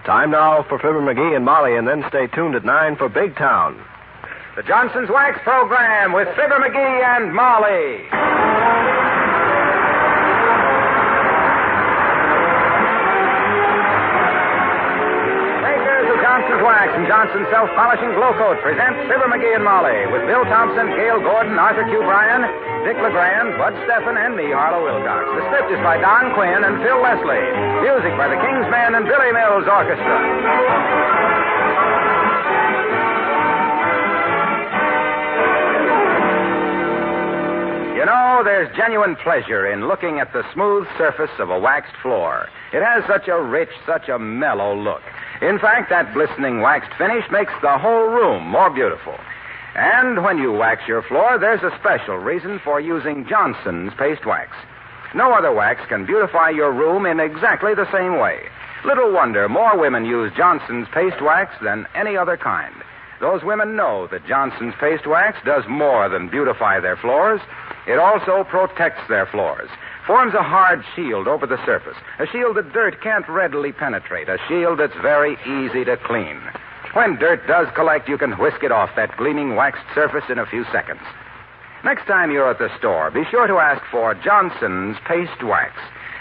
Time now for Fibber McGee and Molly, and then stay tuned at 9 for Big Town. The Johnson's Wax Program with Fibber McGee and Molly. Makers of Johnson's Wax and Johnson's Self-Polishing Glow Coat present Fibber McGee and Molly with Bill Thompson, Gail Gordon, Arthur Q. Bryan, Dick LeGrand, Bud Stephan, and me, Harlow Wilcox. The script is by Don Quinn and Phil Leslie. Music by the King's Men and Billy Mills Orchestra. You know, there's genuine pleasure in looking at the smooth surface of a waxed floor. It has such a rich, such a mellow look. In fact, that glistening waxed finish makes the whole room more beautiful. And when you wax your floor, there's a special reason for using Johnson's Paste Wax. No other wax can beautify your room in exactly the same way. Little wonder more women use Johnson's Paste Wax than any other kind. Those women know that Johnson's Paste Wax does more than beautify their floors. It also protects their floors, forms a hard shield over the surface, a shield that dirt can't readily penetrate, a shield that's very easy to clean. When dirt does collect, you can whisk it off that gleaming waxed surface in a few seconds. Next time you're at the store, be sure to ask for Johnson's Paste Wax.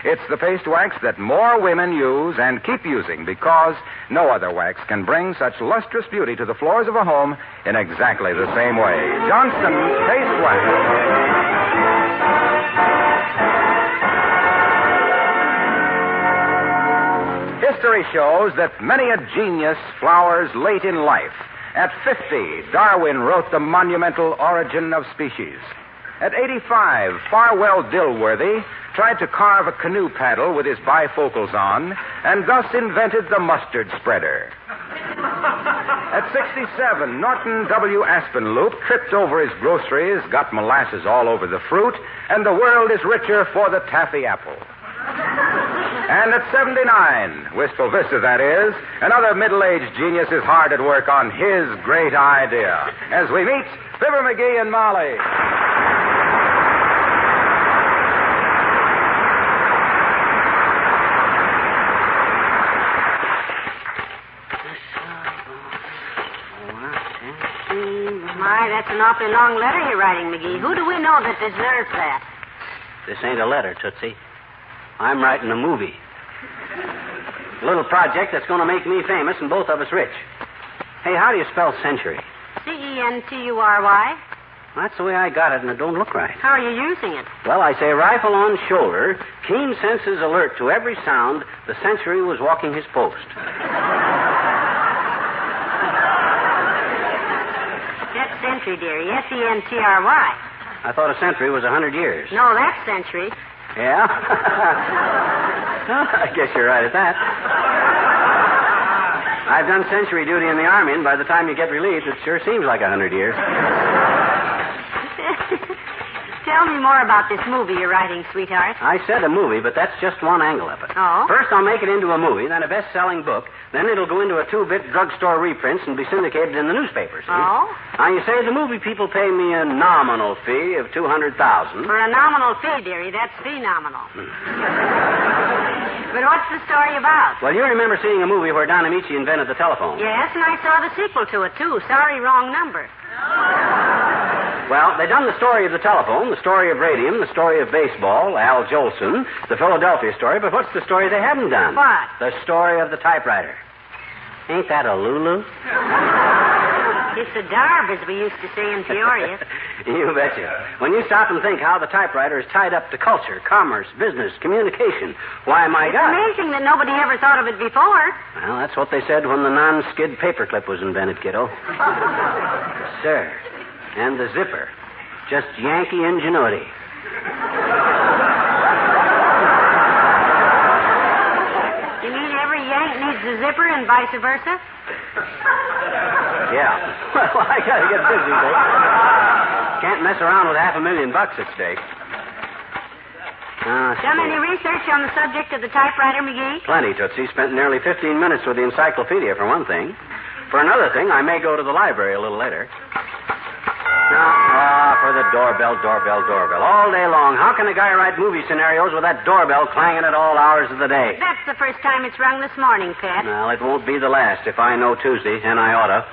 It's the paste wax that more women use and keep using because no other wax can bring such lustrous beauty to the floors of a home in exactly the same way. Johnson's Paste Wax. History shows that many a genius flowers late in life. At 50, Darwin wrote The Monumental Origin of Species. At 85, Farwell Dilworthy tried to carve a canoe paddle with his bifocals on and thus invented the mustard spreader. At 67, Norton W. Aspenloop tripped over his groceries, got molasses all over the fruit, and the world is richer for the taffy apple. And at 79, Wistful Vista that is, another middle-aged genius is hard at work on his great idea. As we meet Fibber McGee and Molly. My, that's an awfully long letter you're writing, McGee. Who do we know that deserves that? This ain't a letter, Tootsie. I'm writing a movie. A little project that's going to make me famous and both of us rich. Hey, how do you spell century? Century. That's the way I got it, and it don't look right. How are you using it? Well, I say rifle on shoulder, keen senses alert to every sound, the century was walking his post. That's century, dearie. Centry. I thought a century was 100 years. No, that's century. Yeah? I guess you're right at that. I've done century duty in the Army, and by the time you get relieved, it sure seems like 100 years. Tell me more about this movie you're writing, sweetheart. I said a movie, but that's just one angle of it. Oh? First, I'll make it into a movie, then a best-selling book, then it'll go into a 2-bit drugstore reprints and be syndicated in the newspapers. See? Oh? Now, you say the movie people pay me a nominal fee of $200,000. For a nominal fee, dearie, that's phenomenal. But what's the story about? Well, you remember seeing a movie where Don Amici invented the telephone. Yes, and I saw the sequel to it, too. Sorry, wrong number. Well, they done the story of the telephone, the story of radium, the story of baseball, Al Jolson, the Philadelphia story, but what's the story they haven't done? What? The story of the typewriter. Ain't that a Lulu? It's a darb, as we used to say in Peoria. You betcha. When you stop and think how the typewriter is tied up to culture, commerce, business, communication, why, my God. It's amazing that nobody ever thought of it before. Well, that's what they said when the non-skid paperclip was invented, kiddo. Yes, sir. And the zipper. Just Yankee ingenuity. You mean every Yank needs a zipper and vice versa? Yeah. Well, I gotta get busy, Dick. Can't mess around with $500,000 at stake. Done any research on the subject of the typewriter, McGee? Plenty, Tootsie. Spent nearly 15 minutes with the encyclopedia, for one thing. For another thing, I may go to the library a little later. Now, for with a doorbell all day long. How can a guy write movie scenarios with that doorbell clanging at all hours of the day? That's the first time it's rung this morning, Pat. Well, it won't be the last if I know Tuesday, and I oughta.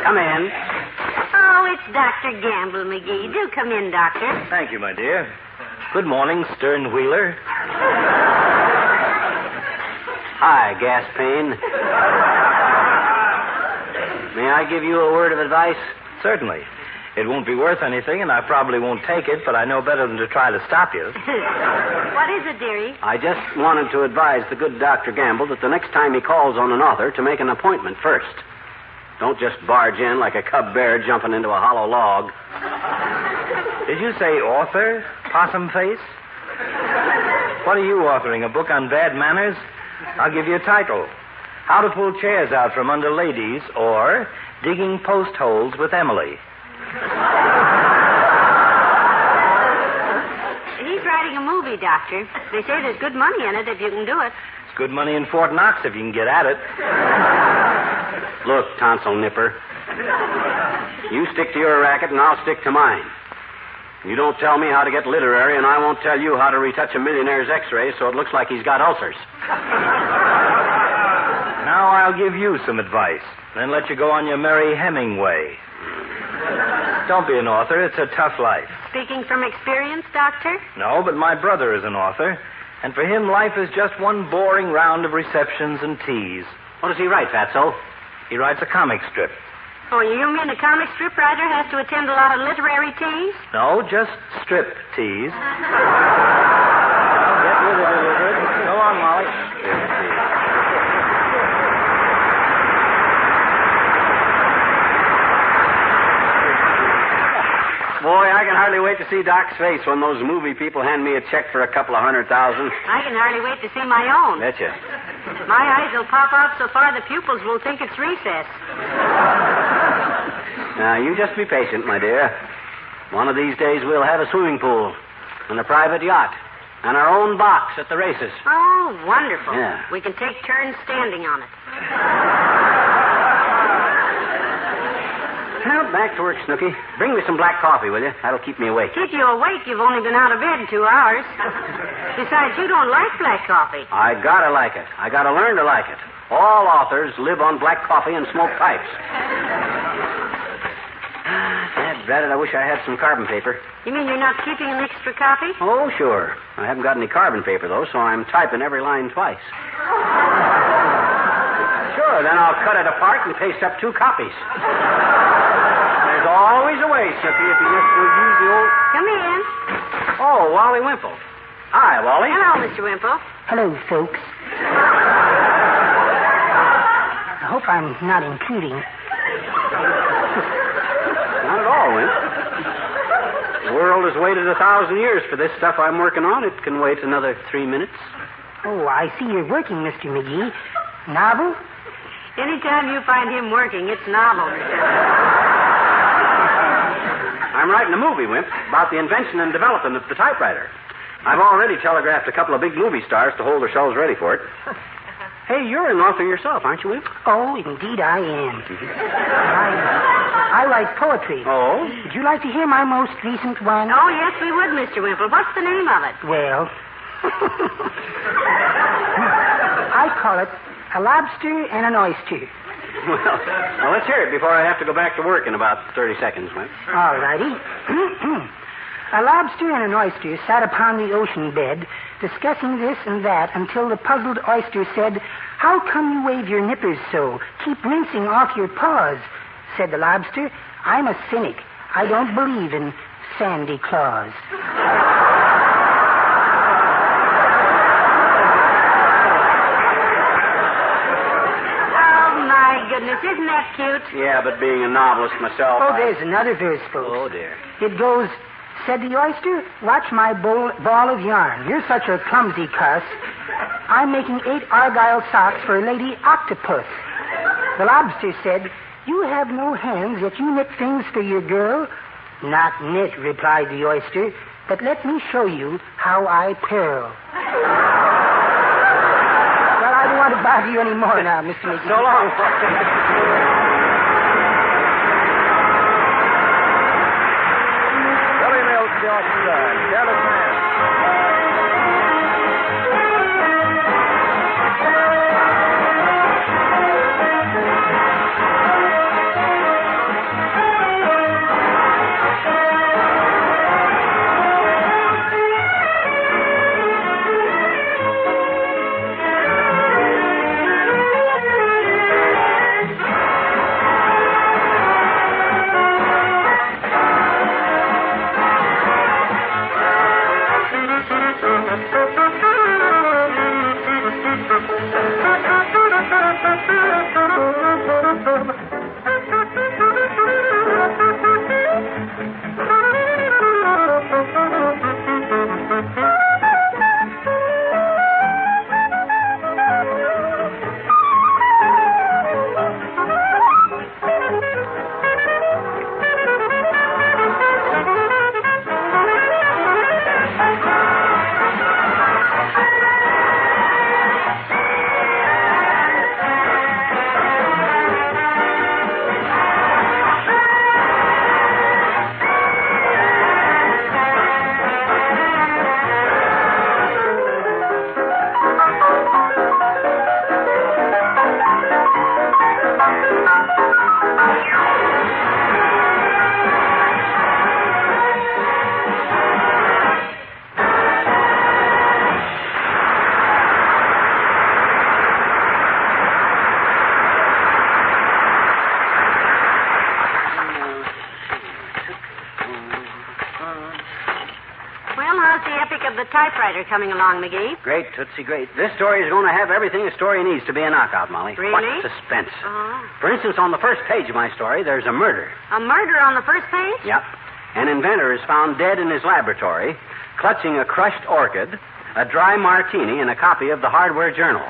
Come in. Oh, it's Dr. Gamble, McGee. Do come in, Doctor. Thank you, my dear. Good morning, Stern Wheeler. Hi, gas pain. May I give you a word of advice? Certainly. It won't be worth anything, and I probably won't take it, but I know better than to try to stop you. What is it, dearie? I just wanted to advise the good Dr. Gamble that the next time he calls on an author to make an appointment first. Don't just barge in like a cub bear jumping into a hollow log. Did you say author, Possum Face? What are you authoring, a book on bad manners? I'll give you a title. How to Pull Chairs Out from Under Ladies, or Digging Post Holes with Emily. He's writing a movie, Doctor. They say there's good money in it if you can do it. It's good money in Fort Knox if you can get at it. Look, tonsil nipper. You stick to your racket and I'll stick to mine. You don't tell me how to get literary, and I won't tell you how to retouch a millionaire's x-ray so it looks like he's got ulcers. Now I'll give you some advice, then let you go on your merry Hemingway. Don't be an author. It's a tough life. Speaking from experience, Doctor? No, but my brother is an author, and for him life is just one boring round of receptions and teas. What does he write, Fatso? He writes a comic strip. Oh, you mean a comic strip writer has to attend a lot of literary teas? No, just strip teas. Well, get with it, Elizabeth. Go on, Molly. Boy, I can hardly wait to see Doc's face when those movie people hand me a check for a couple of $100,000. I can hardly wait to see my own. Betcha. My eyes will pop out so far the pupils will think it's recess. Now, you just be patient, my dear. One of these days we'll have a swimming pool and a private yacht and our own box at the races. Oh, wonderful. Yeah. We can take turns standing on it. Well, back to work, Snooky. Bring me some black coffee, will you? That'll keep me awake. Keep you awake? You've only been out of bed 2 hours. Besides, you don't like black coffee. I gotta like it. I gotta learn to like it. All authors live on black coffee and smoke pipes. Dad, I wish I had some carbon paper. You mean you're not keeping an extra copy? Oh, sure. I haven't got any carbon paper, though, so I'm typing every line twice. Sure, then I'll cut it apart and paste up 2 copies. There's always a way, Snooky, if you just would use the old... Come in. Oh, Wally Wimple. Hi, Wally. Hello, Mr. Wimple. Hello, folks. I hope I'm not intruding. Not at all, Wimp. The world has waited 1,000 years for this stuff I'm working on. It can wait another 3 minutes. Oh, I see you're working, Mr. McGee. Novel? Anytime you find him working, it's novel, Mr. I'm writing a movie, Wimp, about the invention and development of the typewriter. I've already telegraphed a couple of big movie stars to hold themselves ready for it. Hey, you're an author yourself, aren't you, Wimp? Oh, indeed I am. I write poetry. Oh? Would you like to hear my most recent one? Oh, yes, we would, Mr. Wimple. What's the name of it? Well, I call it A Lobster and an Oyster. Well, let's hear it before I have to go back to work in about 30 seconds, Wimp. All righty. A lobster and an oyster sat upon the ocean bed, discussing this and that until the puzzled oyster said, "How come you wave your nippers so? Keep rinsing off your paws." Said the lobster, "I'm a cynic. I don't believe in Sandy Claus." Oh, my goodness. Isn't that cute? Yeah, but being a novelist myself... Oh, there's another verse, folks. Oh, dear. It goes, said the oyster, "Watch my ball of yarn. You're such a clumsy cuss. I'm making 8 argyle socks for a lady octopus." The lobster said, "You have no hands, yet you knit things for your girl." "Not knit," replied the oyster, "but let me show you how I purl." Well, I don't want to bother you any more now, Mr. McGee. So long, folks. the orchestra and Careless Man. Typewriter coming along, McGee. Great, Tootsie, great. This story is going to have everything a story needs to be a knockout, Molly. Really? What suspense. Uh-huh. For instance, on the first page of my story, there's a murder. A murder on the first page? Yep. An inventor is found dead in his laboratory, clutching a crushed orchid, a dry martini, and a copy of the Hardware Journal.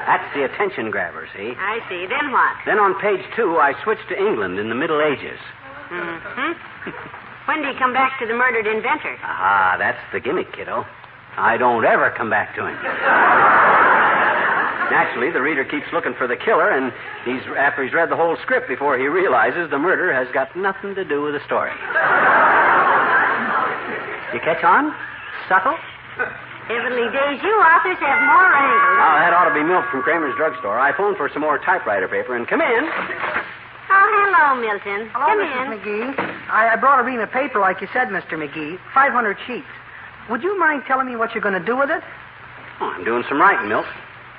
That's the attention grabber, see? I see. Then what? Then on page 2, I switched to England in the Middle Ages. Mm-hmm. When do you come back to the murdered inventor? Ah, that's the gimmick, kiddo. I don't ever come back to him. Naturally, the reader keeps looking for the killer, and after he's read the whole script before he realizes the murder has got nothing to do with the story. You catch on? Subtle? Heavenly days, you authors have more angles. Oh, that ought to be milk from Kramer's drugstore. I phoned for some more typewriter paper, and come in. Oh, hello, Milton. Hello, Come Mrs. in. McGee. I brought a ream of paper like you said, Mr. McGee. 500 sheets. Would you mind telling me what you're going to do with it? Oh, I'm doing some writing, Milt.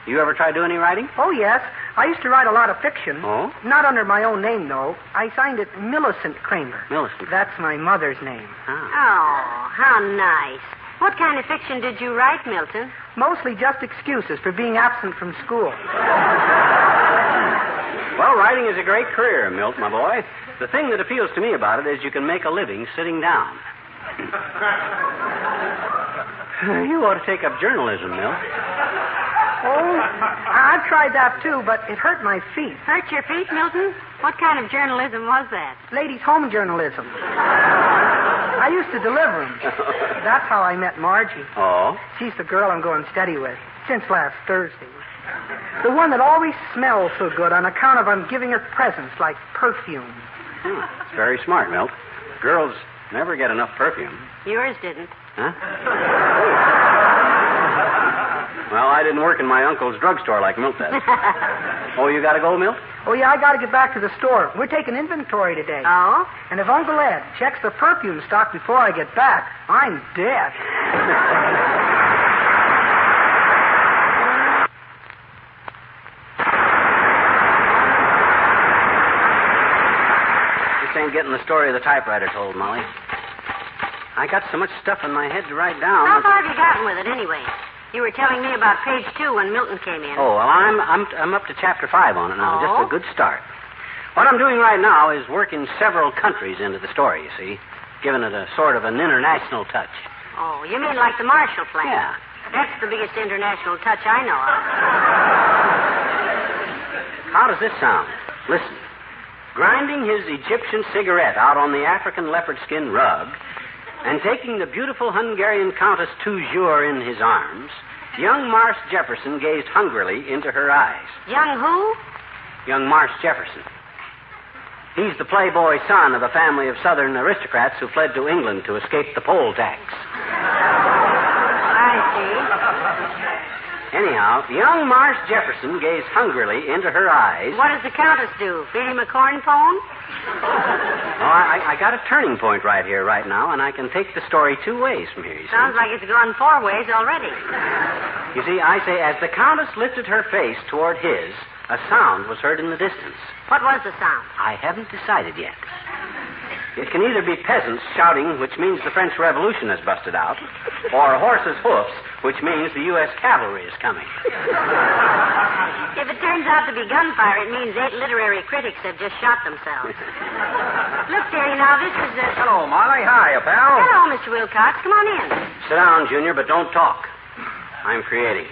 You ever try to do any writing? Oh, yes. I used to write a lot of fiction. Oh? Not under my own name, though. I signed it Millicent Kramer. Millicent. That's my mother's name. Oh, how nice. What kind of fiction did you write, Milton? Mostly just excuses for being absent from school. Well, writing is a great career, Milt, my boy. The thing that appeals to me about it is you can make a living sitting down. You ought to take up journalism, Milt. Oh, I've tried that, too, but it hurt my feet. Hurt your feet, Milton? What kind of journalism was that? Ladies' home journalism. I used to deliver them. That's how I met Margie. Oh? She's the girl I'm going steady with since last Thursday. The one that always smells so good on account of I'm giving her presents like perfume. It's very smart, Milt. Girls never get enough perfume. Yours didn't. Huh? Well, I didn't work in my uncle's drugstore like Milt does. Oh, you got to go, Milt? Oh, yeah, I got to get back to the store. We're taking inventory today. Oh? And if Uncle Ed checks the perfume stock before I get back, I'm dead. This ain't getting the story of the typewriter told, Molly. I got so much stuff in my head to write down. How far have you gotten with it, anyway? You were telling me about page 2 when Milton came in. Oh, well, I'm up to chapter 5 on it now. Oh? Just a good start. What I'm doing right now is working several countries into the story, you see, giving it a sort of an international touch. Oh, you mean like the Marshall Plan? Yeah. That's the biggest international touch I know of. How does this sound? Listen. Grinding his Egyptian cigarette out on the African leopard skin rug and taking the beautiful Hungarian Countess Toujours in his arms, young Marsh Jefferson gazed hungrily into her eyes. Young who? Young Marsh Jefferson. He's the playboy son of a family of Southern aristocrats who fled to England to escape the poll tax. I see. Anyhow, young Marsh Jefferson gazed hungrily into her eyes. What does the Countess do? Feed him a corn pone? Oh, I got a turning point right here, right now, and I can take the story two ways from here, you see. Sounds like it's gone 4 ways already. You see, I say, as the Countess lifted her face toward his, a sound was heard in the distance. What was the sound? I haven't decided yet. It can either be peasants shouting, which means the French Revolution has busted out, or horses' hoofs, which means the U.S. cavalry is coming. If it turns out to be gunfire, it means 8 literary critics have just shot themselves. Look, dearie, now this is Hello, Molly. Hi, pal. Hello, Mr. Wilcox. Come on in. Sit down, Junior, but don't talk. I'm creating.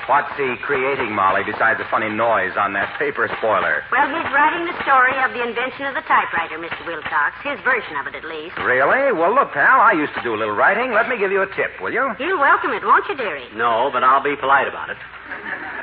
What's he creating, Molly, besides the funny noise on that paper spoiler? Well, he's writing the story of the invention of the typewriter, Mr. Wilcox. His version of it, at least. Really? Well, look, pal, I used to do a little writing. Let me give you a tip, will you? You'll welcome it, won't you, dearie? No, but I'll be polite about it.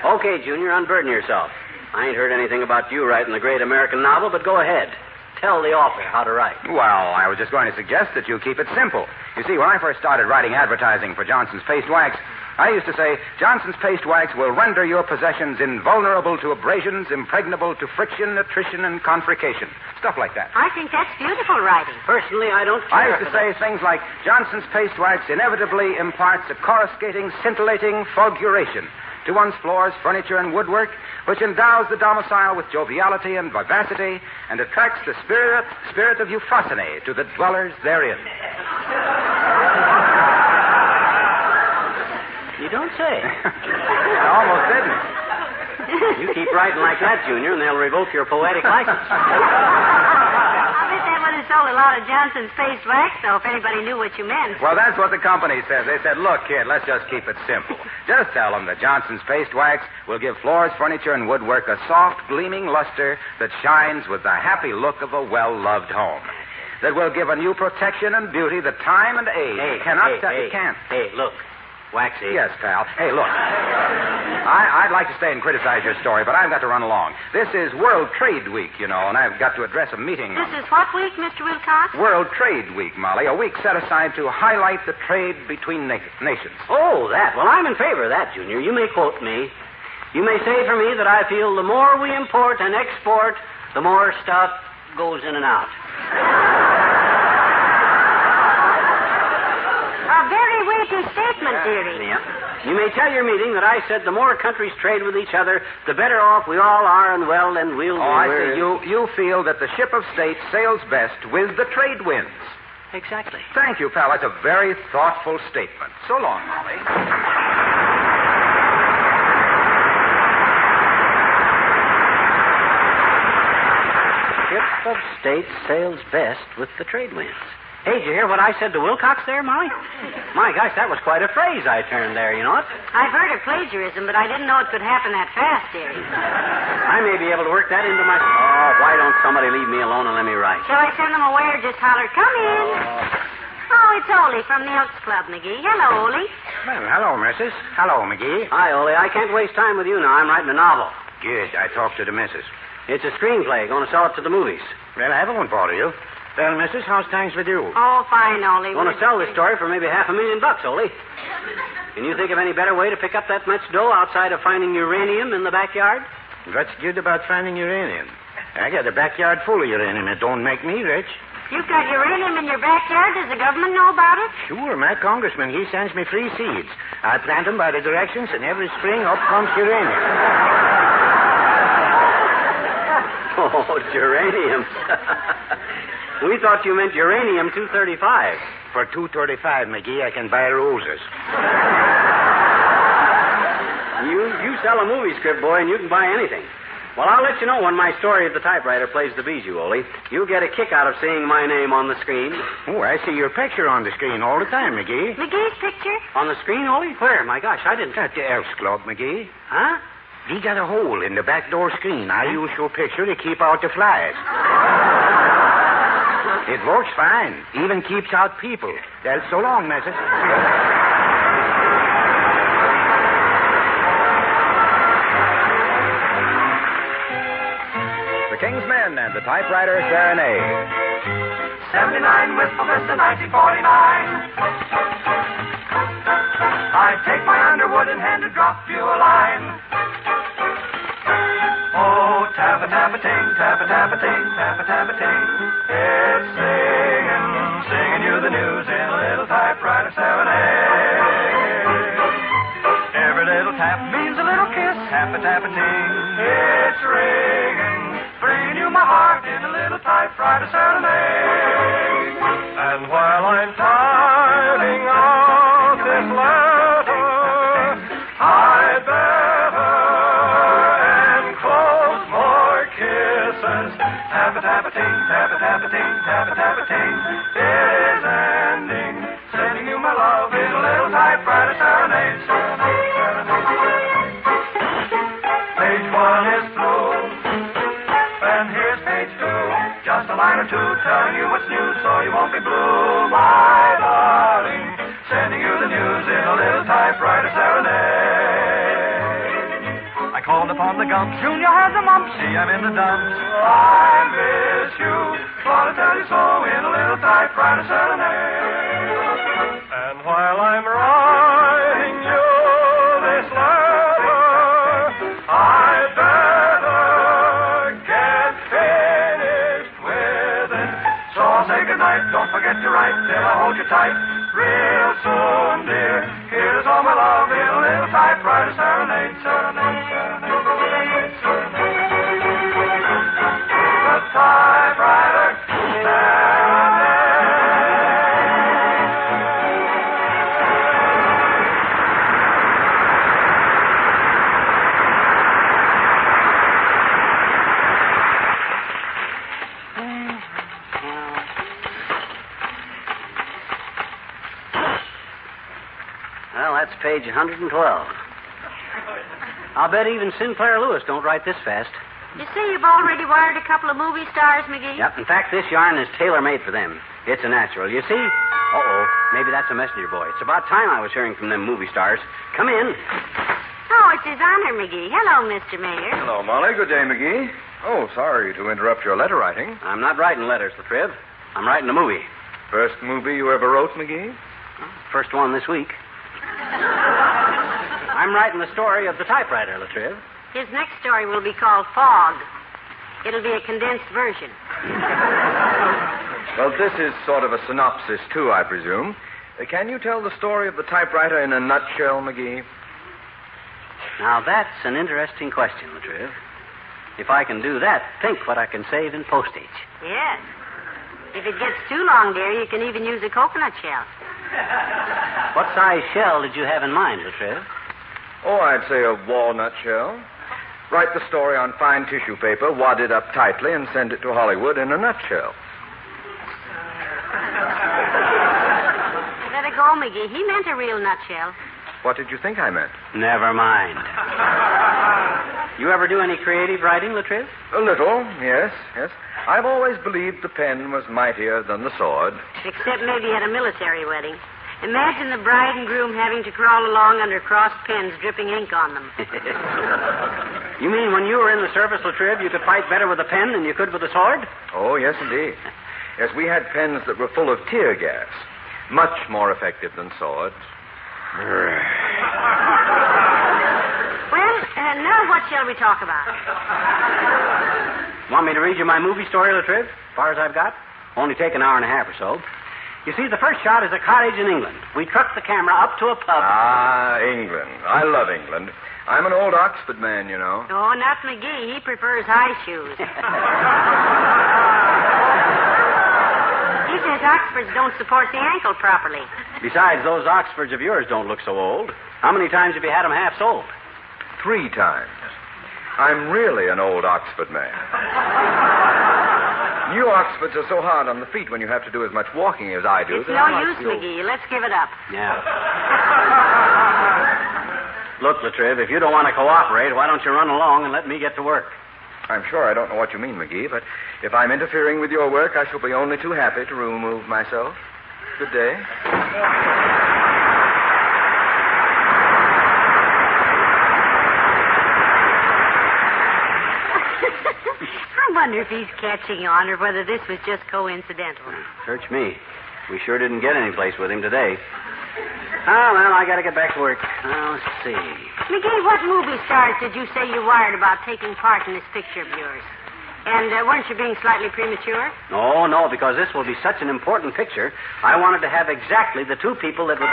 Okay, Junior, unburden yourself. I ain't heard anything about you writing the great American novel, but go ahead. Tell the author how to write. Well, I was just going to suggest that you keep it simple. You see, when I first started writing advertising for Johnson's Paste Wax, I used to say, Johnson's Paste Wax will render your possessions invulnerable to abrasions, impregnable to friction, attrition, and confrication. Stuff like that. I think that's beautiful writing. Personally, I don't care. I used to say things like, Johnson's Paste Wax inevitably imparts a coruscating, scintillating fulguration to one's floors, furniture, and woodwork, which endows the domicile with joviality and vivacity and attracts the spirit of euphrosyne to the dwellers therein. You don't say. I almost didn't. You keep writing like that, Junior, and they'll revoke your poetic license. I bet that would have sold a lot of Johnson's Paste Wax, though, if anybody knew what you meant. Well, that's what the company says. They said, look, kid, let's just keep it simple. Just tell them that Johnson's Paste Wax will give floors, furniture, and woodwork a soft, gleaming luster that shines with the happy look of a well-loved home. That will give a new protection and beauty that time and age cannot... It can't. Hey, look. Waxy. Yes, pal. Hey, look. I'd like to stay and criticize your story, but I've got to run along. This is World Trade Week, you know, and I've got to address a meeting. This is what week, Mr. Wilcox? World Trade Week, Molly. A week set aside to highlight the trade between nations. Oh, that. Well, I'm in favor of that, Junior. You may quote me. You may say for me that I feel the more we import and export, the more stuff goes in and out. A very weighty statement, dearie. Yeah. You may tell your meeting that I said the more countries trade with each other, the better off we all are, and well, then we'll... Oh, I see. You feel that the ship of state sails best with the trade winds. Exactly. Thank you, pal. That's a very thoughtful statement. So long, Molly. Ship of state sails best with the trade winds. Hey, did you hear what I said to Wilcox there, Molly? My gosh, that was quite a phrase I turned there, you know it? I've heard of plagiarism, but I didn't know it could happen that fast, dearie. I may be able to work that into my... Oh, why don't somebody leave me alone and let me write? Shall I send them away or just holler, come in? Oh, it's Ole from the Elks Club, McGee. Hello, Ole. Well, hello, missus. Hello, McGee. Hi, Ole. I can't waste time with you now. I'm writing a novel. Good. I talked to the missus. It's a screenplay. Going to sell it to the movies. Well, I won't bother you. Well, missus, how's things with you? Oh, fine, Ole. Going to sell this story for maybe $500,000, Ole. Can you think of any better way to pick up that much dough outside of finding uranium in the backyard? What's good about finding uranium? I got a backyard full of uranium. It don't make me rich. You've got uranium in your backyard? Does the government know about it? Sure, my congressman, he sends me free seeds. I plant them by the directions, and every spring up comes uranium. Oh, geranium. We thought you meant uranium-235. For $2.35, McGee, I can buy roses. You sell a movie script, boy, and you can buy anything. Well, I'll let you know when my story of the typewriter plays the bijou, Ole. You'll get a kick out of seeing my name on the screen. Oh, I see your picture on the screen all the time, McGee. McGee's picture? On the screen, Ole? Where? My gosh, I didn't... At the Elks Club, McGee. Huh? We got a hole in the back door screen. I use your picture to keep out the flies. It works fine. Even keeps out people. Well, so long, missus. The King's Men and the Typewriter Serenade. 79 Wistful Vista, 1949. I'd take my Underwood in hand to drop you a line. Oh, tappa-tappa-ting, tappa-tappa-ting, tappa-tappa-ting. It's singing you the news in a little typewriter serenade. Every little tap means a little kiss, tappa-tappa-ting. It's ringing, bringing you my heart in a little typewriter serenade. And while I'm typing out this letter, I'd better enclose more kisses. Tappa-tappa-ting, tappa-tappa-ting, tappa-tappa-ting. It is ending, sending you my love in a little typewriter serenade. Serenade, serenade. Page 1 is through, and here's page 2. Just a line or two telling you what's new so you won't be blue, my darling. Sending you the news in a little typewriter serenade. I called upon the Gumps, Junior had the mumps, see I'm in the dumps. I miss you, want to tell you so in a little typewriter serenade. And while I'm writing you this letter, I'd better get finished with it. So I'll say goodnight, don't forget to write till I hold you tight. Real soon, dear, here's all my love in a little typewriter serenade, serenade, serenade, serenade, serenade. The typewriter serenade. Well, that's page 112. I'll bet even Sinclair Lewis don't write this fast. You say you've already wired a couple of movie stars, McGee? Yep. In fact, this yarn is tailor-made for them. It's a natural. You see? Uh-oh. Maybe that's a messenger boy. It's about time I was hearing from them movie stars. Come in. Oh, it's his honor, McGee. Hello, Mr. Mayor. Hello, Molly. Good day, McGee. Oh, sorry to interrupt your letter writing. I'm not writing letters, Latriv. I'm writing a movie. First movie you ever wrote, McGee? First one this week. I'm writing the story of the typewriter, Latriv. His next story will be called Fog. It'll be a condensed version. Well, this is sort of a synopsis, too, I presume. Can you tell the story of the typewriter in a nutshell, McGee? Now, that's an interesting question, Latriv. If I can do that, think what I can save in postage. Yes. If it gets too long, dear, you can even use a coconut shell. What size shell did you have in mind, Latriv? Oh, I'd say a walnut shell. Write the story on fine tissue paper, wad it up tightly, and send it to Hollywood in a nutshell. Let it go, McGee. He meant a real nutshell. What did you think I meant? Never mind. You ever do any creative writing, Latriv? A little, yes. I've always believed the pen was mightier than the sword. Except maybe at a military wedding. Imagine the bride and groom having to crawl along under crossed pens dripping ink on them. You mean when you were in the service, Latriv, you could fight better with a pen than you could with a sword? Oh, yes, indeed. Yes, we had pens that were full of tear gas. Much more effective than swords. Well, now what shall we talk about? Want me to read you my movie story, Latriv? As far as I've got? Only take an hour and a half or so. You see, the first shot is a cottage in England. We truck the camera up to a pub. Ah, England. I love England. I'm an old Oxford man, you know. Oh, not McGee. He prefers high shoes. He says Oxfords don't support the ankle properly. Besides, those Oxfords of yours don't look so old. How many times have you had them half sold? 3 times. I'm really an old Oxford man. New Oxfords are so hard on the feet when you have to do as much walking as I do. It's no use, McGee. Let's give it up. Yeah. Look, Latriv, if you don't want to cooperate, why don't you run along and let me get to work? I'm sure I don't know what you mean, McGee, but if I'm interfering with your work, I shall be only too happy to remove myself. Good day. I wonder if he's catching on or whether this was just coincidental. Search me. We sure didn't get any place with him today. Oh, well, I got to get back to work. Now, let's see. McGee, what movie stars did you say you wired about taking part in this picture of yours? And weren't you being slightly premature? No, because this will be such an important picture. I wanted to have exactly the two people that would...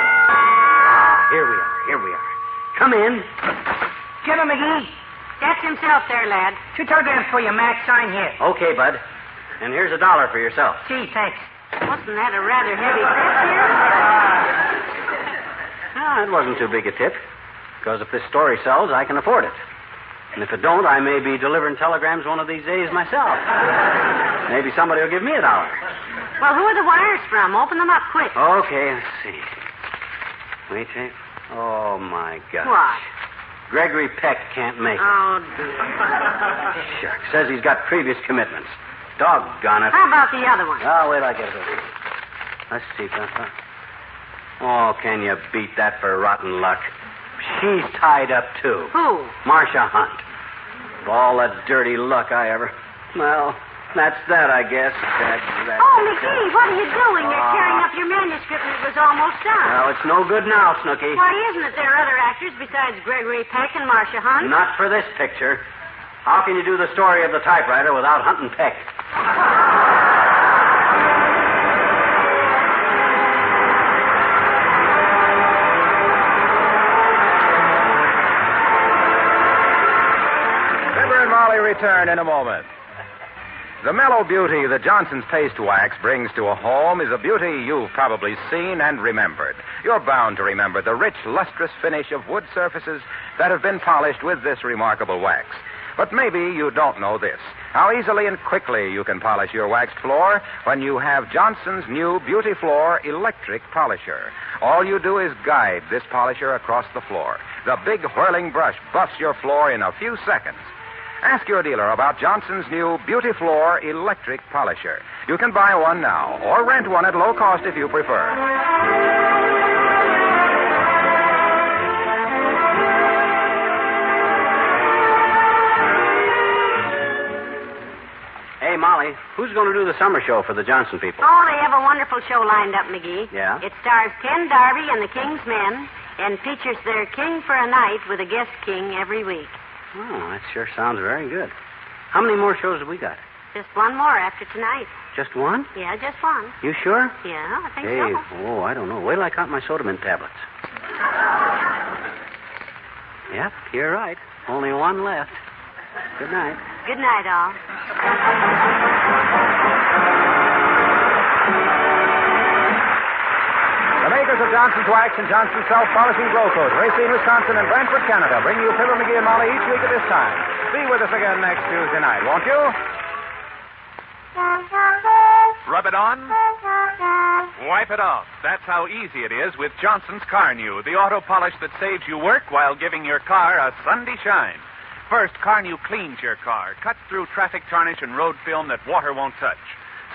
here we are. Come in. Get him, McGee. That's himself there, lad. $2 for your Mac. Sign here. Okay, bud. And here's $1 for yourself. Gee, thanks. Wasn't that a rather heavy tip here? No, it wasn't too big a tip. Because if this story sells, I can afford it. And if it don't, I may be delivering telegrams one of these days myself. Maybe somebody will give me $1. Well, who are the wires from? Open them up quick. Okay, let's see. Wait, tape. Oh, my gosh. What? Gregory Peck can't make it. Oh, dear. Shucks. Says he's got previous commitments. Doggone it. How about the other one? Oh, wait, I get it. Let's see, Papa. Oh, can you beat that for rotten luck? She's tied up, too. Who? Marcia Hunt. Of all the dirty luck I ever... Well, that's that, I guess. That's Oh, McGee, what are you doing? You're tearing up your manuscript and it was almost done. Well, it's no good now, Snooky. Why isn't it? There are other actors besides Gregory Peck and Marcia Hunt. Not for this picture. How can you do the story of the typewriter without Hunt and Peck? Fibber and Molly return in a moment. The mellow beauty that Johnson's Paste Wax brings to a home is a beauty you've probably seen and remembered. You're bound to remember the rich, lustrous finish of wood surfaces that have been polished with this remarkable wax. But maybe you don't know this. How easily and quickly you can polish your waxed floor when you have Johnson's new Beauty Floor electric polisher. All you do is guide this polisher across the floor. The big whirling brush buffs your floor in a few seconds. Ask your dealer about Johnson's new Beauty Floor electric polisher. You can buy one now or rent one at low cost if you prefer. Hey, Molly, who's going to do the summer show for the Johnson people? Oh, they have a wonderful show lined up, McGee. Yeah? It stars Ken Darby and the King's Men and features their king for a night with a guest king every week. Oh, that sure sounds very good. How many more shows have we got? Just one more after tonight. Just one? Yeah, just one. You sure? Yeah, I think Hey, so. I don't know. Wait till I count my sodamint tablets. Yep, you're right. Only one left. Good night. Good night, all. The makers of Johnson's Wax and Johnson's Self-Polishing Glow Coat, Racine, Wisconsin, and Brantford, Canada, bring you Fibber McGee and Molly each week at this time. Be with us again next Tuesday night, won't you? Rub it on, wipe it off. That's how easy it is with Johnson's Carnew, the auto polish that saves you work while giving your car a Sunday shine. First, Carnew cleans your car, cuts through traffic tarnish and road film that water won't touch.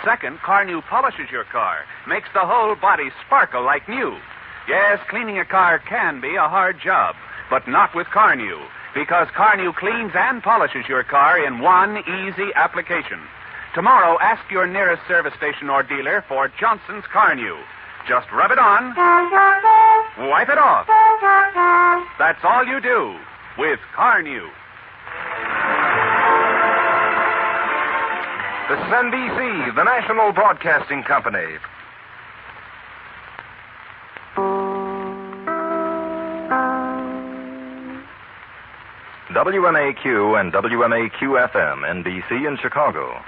Second, Carnew polishes your car, makes the whole body sparkle like new. Yes, cleaning a car can be a hard job, but not with Carnew, because Carnew cleans and polishes your car in one easy application. Tomorrow, ask your nearest service station or dealer for Johnson's Carnew. Just rub it on, wipe it off. That's all you do with Carnew. This is NBC, the National Broadcasting Company. WMAQ and WMAQ-FM, NBC in Chicago.